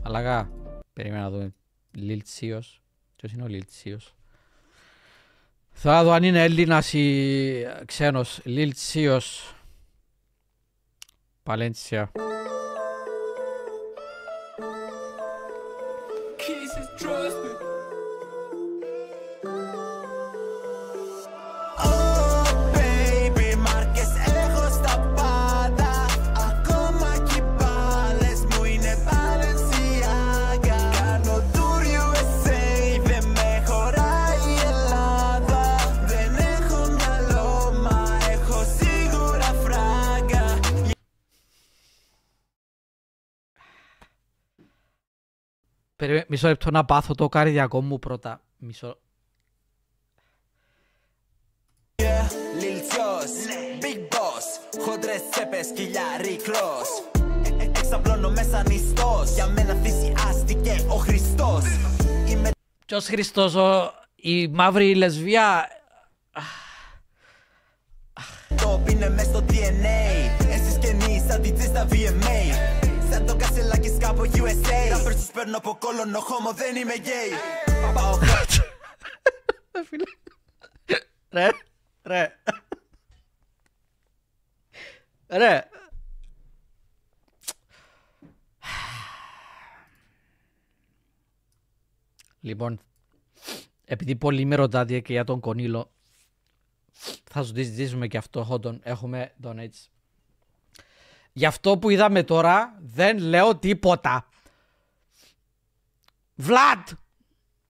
Αλλαγά. Περίμενα να δούμε. Λιλτσίος. Ποιος είναι ο Λιλτσίος? Θα δω αν είναι Έλληνας ή ξένος. Λιλτσίος. Παλέντσια. Μισό λεπτό να πάθω το καρδιακό μου πρώτα. Μισό. Λιλτσιός, Big Boss, χοντρές τσέπες, κοιλιά, ρικλός. Εξαπλώνω μέσα νηστός, για μένα θυσιάστηκε ο Χριστός. Ποιος Χριστός, η μαύρη λεσβία? Το είναι μες στο DNA, εσείς και νη σαν DJ στα VMA. Σαν το Κασελάκης κάπου USA. Rappers τους παίρνω από κόλωνο χώμο, δεν είμαι γκέι. Πάω Ρε. Λοιπόν, επειδή πολλοί με ρωτάτε και για τον Κονίλο, θα σου ζητήσουμε και αυτό, έχουμε donates. Γι' αυτό που είδαμε τώρα, δεν λέω τίποτα. Βλάτ!